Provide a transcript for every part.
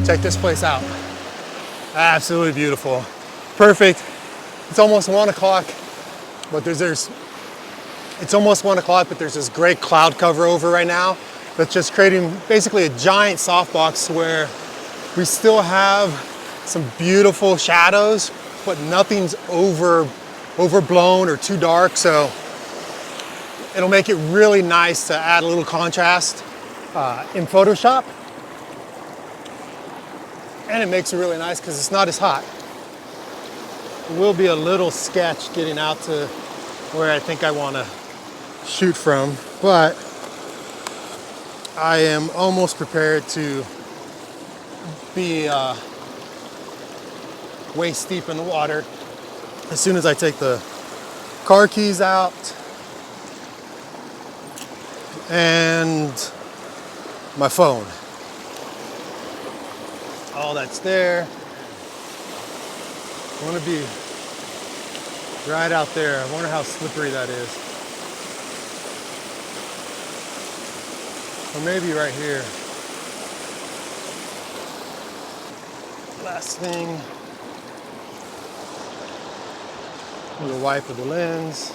Check this place out. Absolutely beautiful. Perfect. It's almost 1 o'clock, but it's almost 1 o'clock, but there's this great cloud cover over right now that's just creating basically a giant softbox where we still have some beautiful shadows, but nothing's overblown or too dark. So it'll make it really nice to add a little contrast in Photoshop. And it makes it really nice because it's not as hot. It will be a little sketch getting out to where I think I want to shoot from, but I am almost prepared to be waist deep in the water as soon as I take the car keys out and my phone. All that's there. I want to be right out there. I wonder how slippery that is. Or maybe right here. Last thing. A little wipe of the lens.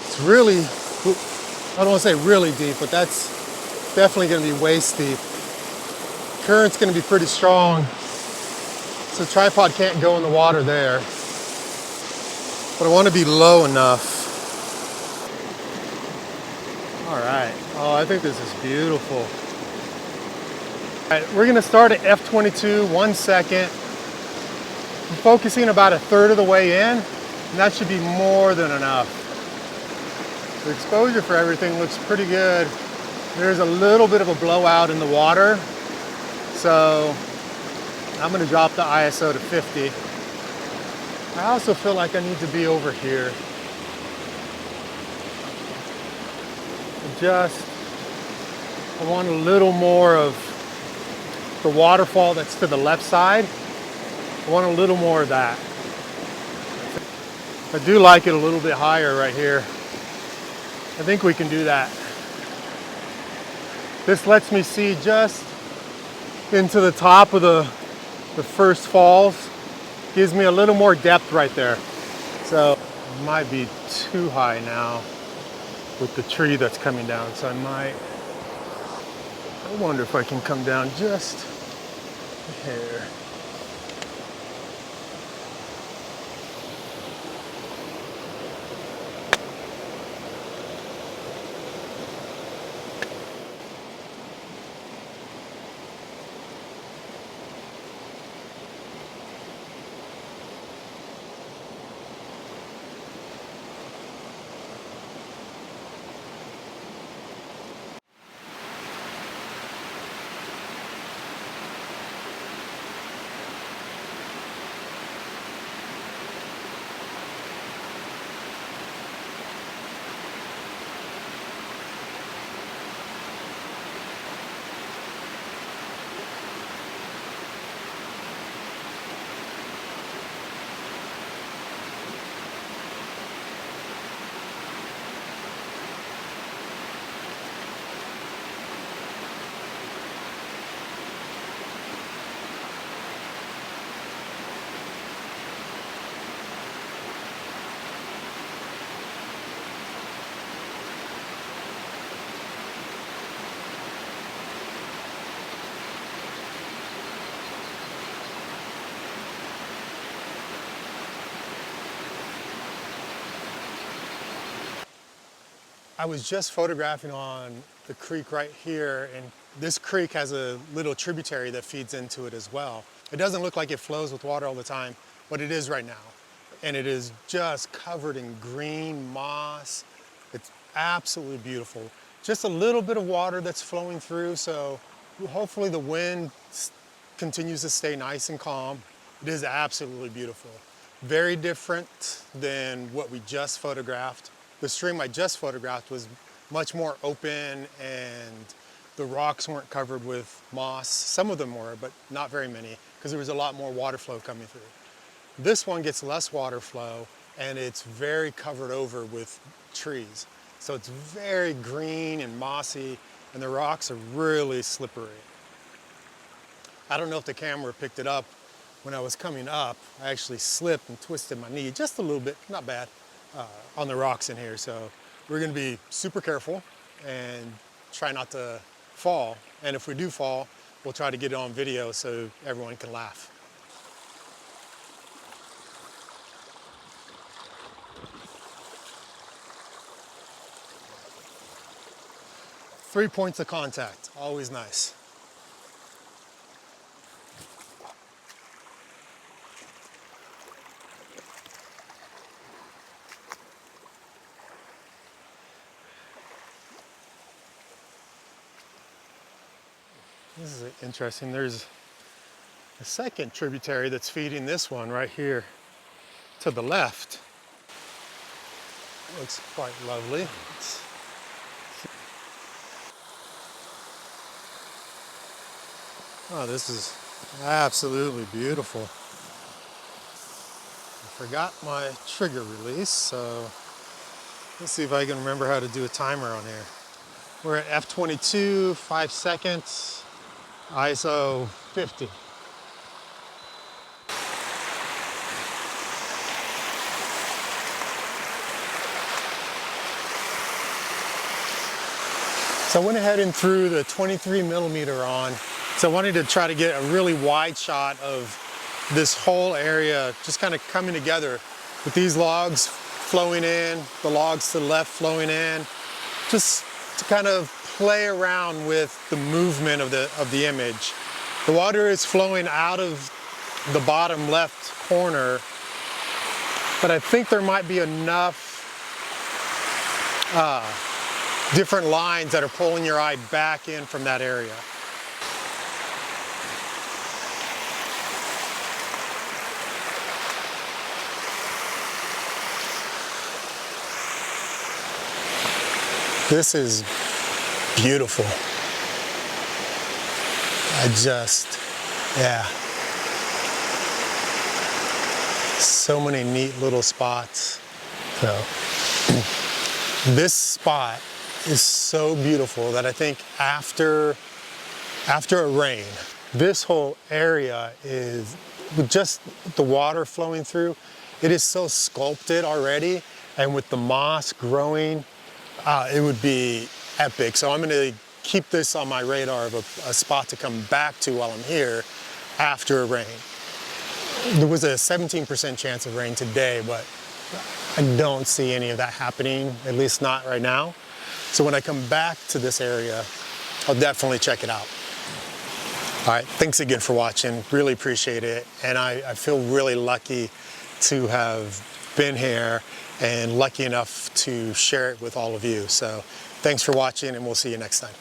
It's really, I don't want to say really deep, but that's definitely going to be waist deep. Current's going to be pretty strong, so the tripod can't go in the water there. But I want to be low enough. All right. Oh, I think this is beautiful. All right, we're going to start at f/22, 1 second. I'm focusing about a third of the way in, and that should be more than enough. The exposure for everything looks pretty good. There's a little bit of a blowout in the water, so I'm going to drop the ISO to 50. I also feel like I need to be over here. I want a little more of the waterfall that's to the left side. I want a little more of that. I do like it a little bit higher right here. I think we can do that. This lets me see just into the top of the first falls. Gives me a little more depth right there. So it might be too high now with the tree that's coming down. So I wonder if I can come down just here. I was just photographing on the creek right here, and this creek has a little tributary that feeds into it as well. It doesn't look like it flows with water all the time, but it is right now. And it is just covered in green moss. It's absolutely beautiful. Just a little bit of water that's flowing through, so hopefully the wind continues to stay nice and calm. It is absolutely beautiful. Very different than what we just photographed. The stream I just photographed was much more open and the rocks weren't covered with moss. Some of them were, but not very many, because there was a lot more water flow coming through. This one gets less water flow and it's very covered over with trees. So it's very green and mossy and the rocks are really slippery. I don't know if the camera picked it up. When I was coming up, I actually slipped and twisted my knee just a little bit, not bad, on the rocks in here. So we're gonna be super careful and try not to fall. And if we do fall, we'll try to get it on video so everyone can laugh. Three points of contact, always nice. This is interesting. There's a second tributary that's feeding this one right here to the left. Looks quite lovely. Oh, this is absolutely beautiful. I forgot my trigger release, so let's see if I can remember how to do a timer on here. We're at F22, 5 seconds. ISO 50. So I went ahead and threw the 23 millimeter on. So I wanted to try to get a really wide shot of this whole area just kind of coming together with these logs flowing in, the logs to the left flowing in, just to kind of play around with the movement of the image. The water is flowing out of the bottom left corner, but I think there might be enough different lines that are pulling your eye back in from that area. This is beautiful. Yeah. So many neat little spots. So, this spot is so beautiful that I think after a rain, this whole area is, with just the water flowing through, it is so sculpted already, and with the moss growing, it would be epic. So I'm gonna keep this on my radar of a spot to come back to while I'm here after a rain. There was a 17% chance of rain today, but I don't see any of that happening, at least not right now. So when I come back to this area, I'll definitely check it out. All right, thanks again for watching, really appreciate it. And I feel really lucky to have been here and lucky enough to share it with all of you. So thanks for watching and we'll see you next time.